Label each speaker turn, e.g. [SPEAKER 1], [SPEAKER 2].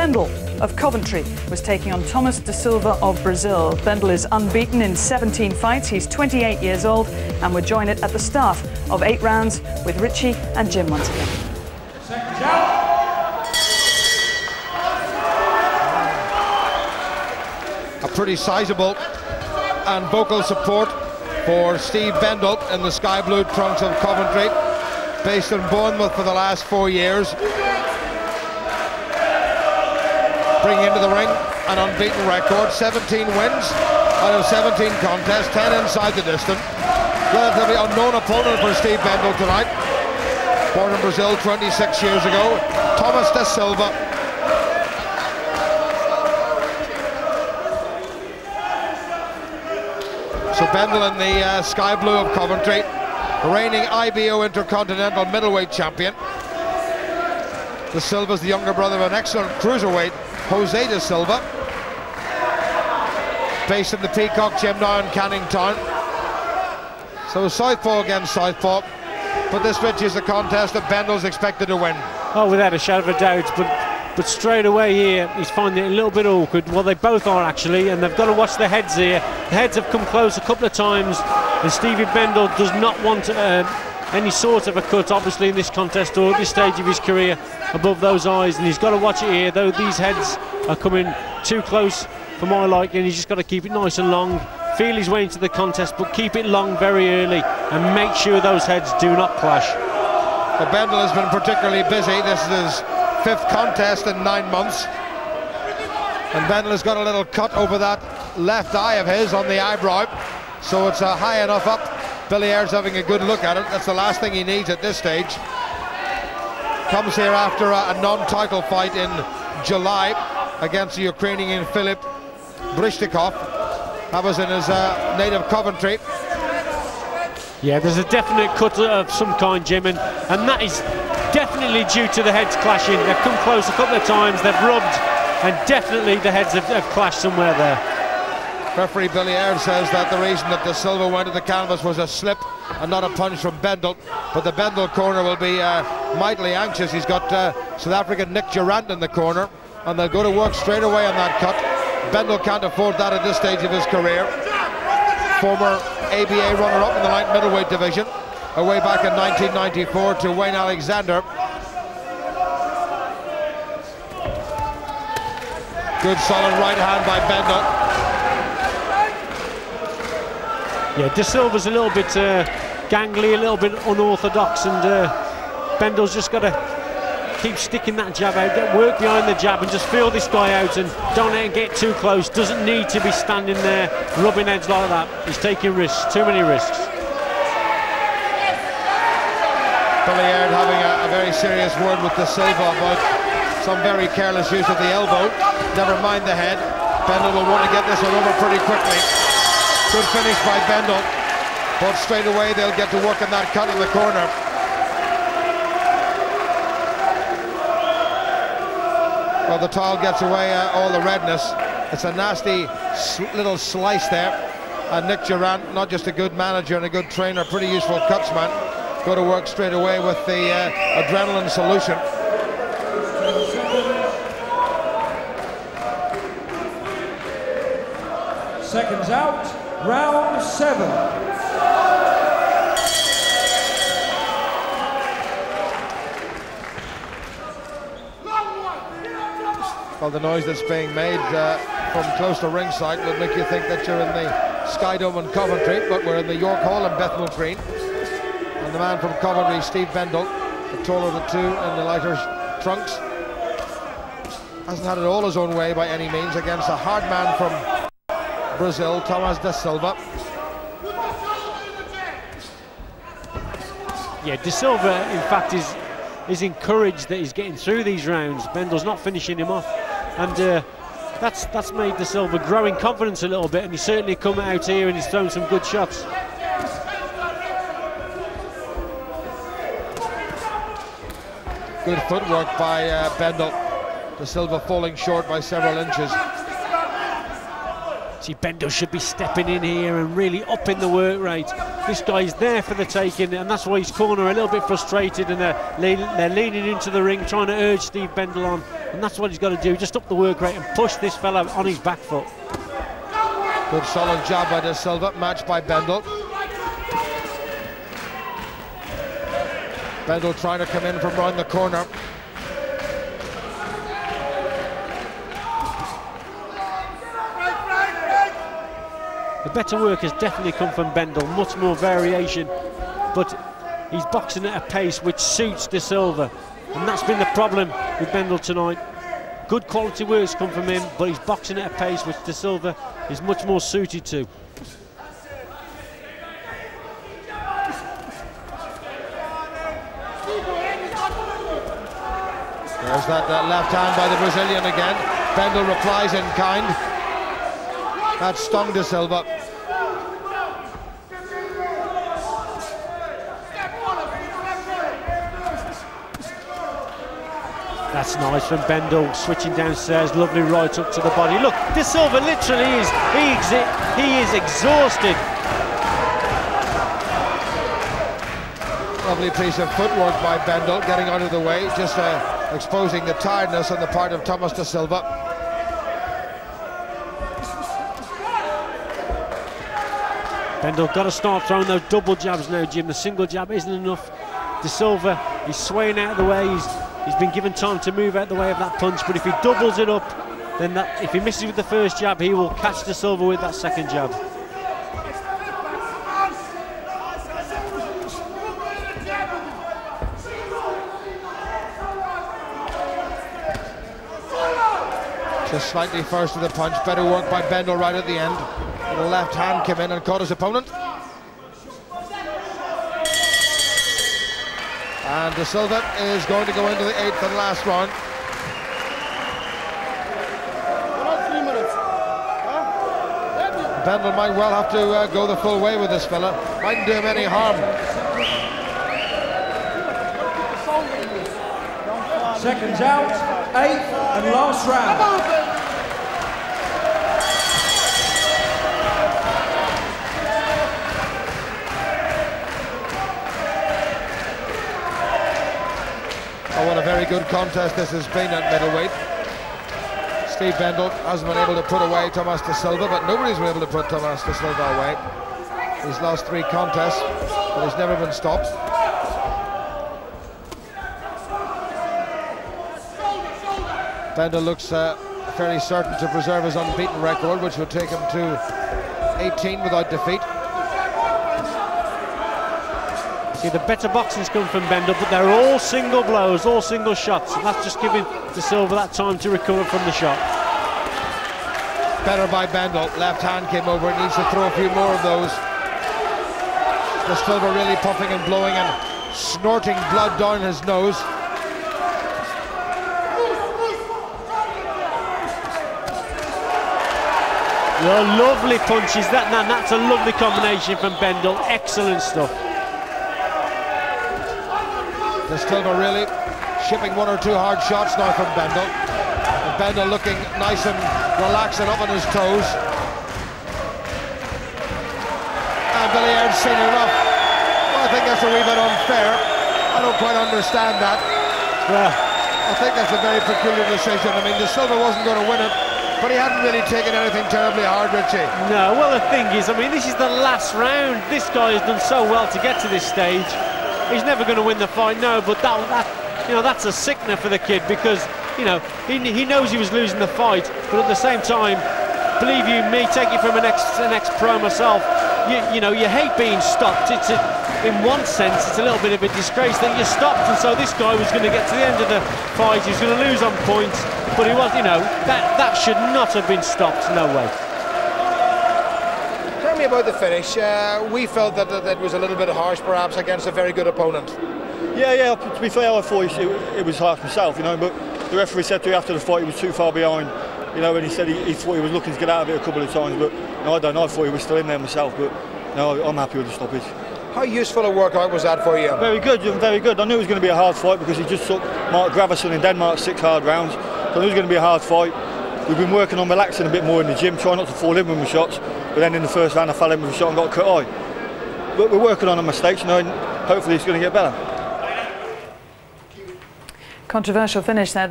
[SPEAKER 1] Bendall of Coventry was taking on Tomas Da Silva of Brazil. Bendall is unbeaten in 17 fights. He's 28 years old, and we're joined at the start of 8 rounds with Richie and Jim once again.
[SPEAKER 2] Seconds out.
[SPEAKER 3] A pretty sizable and vocal support for Steve Bendall in the sky blue trunks of Coventry, based in Bournemouth for the last 4 years. Bringing into the ring an unbeaten record, 17 wins out of 17 contests, 10 inside the distance. Relatively unknown opponent for Steve Bendall tonight. Born in Brazil 26 years ago, Tomas Da Silva. So Bendall in the sky blue of Coventry, reigning IBO Intercontinental middleweight champion. Da Silva's the younger brother of an excellent cruiserweight, Jose Da Silva, based in the Peacock Gym now in Canning Town. So southpaw against southpaw, but this, Rich, is a contest that Bendall's expected to win.
[SPEAKER 4] Oh, without a shadow of a doubt, but straight away here he's finding it a little bit awkward. Well, they both are actually, and they've got to watch the heads here. The heads have come close a couple of times, and Stevie Bendall does not want any sort of a cut, obviously, in this contest or at this stage of his career, above those eyes, and he's got to watch it here. Though these heads are coming too close for my liking, he's just got to keep it nice and long, feel his way into the contest, but keep it long very early and make sure those heads do not clash.
[SPEAKER 3] Well, Bendall has been particularly busy. This is his 5th contest in 9 months, and Bendall has got a little cut over that left eye of his on the eyebrow, so it's high enough up. Billy Ayres having a good look at it. That's the last thing he needs at this stage. Comes here after a non-title fight in July against the Ukrainian Filip Brishtikov. That was in his native Coventry.
[SPEAKER 4] Yeah, there's a definite cut of some kind, Jim, and that is definitely due to the heads clashing. They've come close a couple of times, they've rubbed, and definitely the heads have clashed somewhere there.
[SPEAKER 3] Referee Billy Ayres says that the reason that Da Silva went to the canvas was a slip and not a punch from Bendall, but the Bendall corner will be mightily anxious. He's got South African Nick Durant in the corner, and they'll go to work straight away on that cut. Bendall can't afford that at this stage of his career. Former ABA runner-up in the light middleweight division, away back in 1994 to Wayne Alexander. Good solid right hand by Bendall.
[SPEAKER 4] Yeah, Da Silva's a little bit gangly, a little bit unorthodox, and Bendall's just got to keep sticking that jab out, get work behind the jab, and just feel this guy out and don't let him get too close. Doesn't need to be standing there rubbing heads like that. He's taking risks, too many risks.
[SPEAKER 3] Billy Ayres having a very serious word with Da Silva about some very careless use of the elbow. Never mind the head. Bendall will want to get this one over pretty quickly. Good finish by Bendall, but straight away they'll get to work on that cut in the corner. Well, the towel gets away all the redness. It's a nasty little slice there. And Nick Durant, not just a good manager and a good trainer, pretty useful cutsman, go to work straight away with the adrenaline solution.
[SPEAKER 2] Seconds out. Round 7.
[SPEAKER 3] Well, the noise that's being made from close to ringside would make you think that you're in the Sky Dome in Coventry, but we're in the York Hall in Bethnal Green. And the man from Coventry, Steve Bendall, the taller of the two in the lighter trunks, hasn't had it all his own way by any means against a hard man from Brazil, Tomas Da Silva.
[SPEAKER 4] Yeah, Da Silva, in fact, is encouraged that he's getting through these rounds. Bendall's not finishing him off, and that's made Da Silva grow in confidence a little bit, and he's certainly come out here and he's thrown some good shots.
[SPEAKER 3] Good footwork by Bendall. Da Silva falling short by several inches.
[SPEAKER 4] See, Bendall should be stepping in here and really upping the work rate. This guy's there for the taking, and that's why his corner a little bit frustrated, and they're leaning into the ring, trying to urge Steve Bendall on. and that's what he's got to do, just up the work rate and push this fella on his back foot.
[SPEAKER 3] Good solid job by Da Silva, matched by Bendall. Bendall trying to come in from round the corner.
[SPEAKER 4] The better work has definitely come from Bendall, much more variation, but he's boxing at a pace which suits Da Silva, and that's been the problem with Bendall tonight. Good quality work's come from him, but he's boxing at a pace which Da Silva is much more suited to.
[SPEAKER 3] There's that left hand by the Brazilian again. Bendall replies in kind. That stung Da Silva.
[SPEAKER 4] That's nice from Bendall, switching downstairs, lovely right up to the body. Look, Da Silva literally he is exhausted.
[SPEAKER 3] Lovely piece of footwork by Bendall, getting out of the way, just exposing the tiredness on the part of Tomas Da Silva.
[SPEAKER 4] Bendall got to start throwing those double jabs now, Jim. The single jab isn't enough. Da Silva, he's swaying out of the way. He's been given time to move out the way of that punch, but if he doubles it up, then if he misses with the first jab, he will catch Da Silva with that second jab.
[SPEAKER 3] Just slightly first to the punch. Better work by Bendall right at the end. The left hand came in and caught his opponent. And Da Silva is going to go into the 8th and last round. Bendall might well have to go the full way with this fella. Mightn't do him any harm.
[SPEAKER 2] Seconds out, 8th and last round.
[SPEAKER 3] Oh, what a very good contest this has been at middleweight. Steve Bendall hasn't been able to put away Tomas Da Silva, but nobody's been able to put Tomas Da Silva away. He's lost 3 contests, but he's never been stopped. Bendall looks fairly certain to preserve his unbeaten record, which would take him to 18 without defeat.
[SPEAKER 4] See, the better boxing's come from Bendall, but they're all single blows, all single shots, and that's just giving Da Silva that time to recover from the shot.
[SPEAKER 3] Better by Bendall. Left hand came over, needs to throw a few more of those. Da Silva really puffing and blowing and snorting blood down his nose.
[SPEAKER 4] Oh, lovely punches, that's a lovely combination from Bendall, excellent stuff.
[SPEAKER 3] Da Silva really shipping 1 or 2 hard shots now from Bendall. And Bendall looking nice and relaxed and up on his toes. And Billy Aird's seen enough. Well, I think that's a wee bit unfair. I don't quite understand that.
[SPEAKER 4] Well,
[SPEAKER 3] I think that's a very peculiar decision. I mean, Da Silva wasn't going to win it, but he hadn't really taken anything terribly hard, Richie.
[SPEAKER 4] No, well, the thing is, I mean, this is the last round. This guy has done so well to get to this stage. He's never going to win the fight, no, but that's a sickener for the kid, because, you know, he knows he was losing the fight, but at the same time, believe you me, take it from an ex-pro myself, you know, you hate being stopped. In one sense, it's a little bit of a disgrace that you're stopped, and so this guy was going to get to the end of the fight, he was going to lose on points, but he was, you know, that should not have been stopped, no way.
[SPEAKER 3] Tell me about the finish. We felt that was a little bit harsh, perhaps, against a very good opponent.
[SPEAKER 5] Yeah, to be fair, I thought it was harsh myself, you know, but the referee said to me after the fight he was too far behind, you know, and he said he thought he was looking to get out of it a couple of times, but no, I don't know, I thought he was still in there myself, but no, I'm happy with the stoppage.
[SPEAKER 3] How useful a workout was that for you?
[SPEAKER 5] Very good, very good. I knew it was going to be a hard fight because he just took Mark Gravison in Denmark 6 hard rounds, so I knew it was going to be a hard fight. We've been working on relaxing a bit more in the gym, trying not to fall in with my shots, but then in the first round I fell in with a shot and got a cut eye. But we're working on our mistakes, you know, and hopefully it's going to get better.
[SPEAKER 1] Controversial finish there.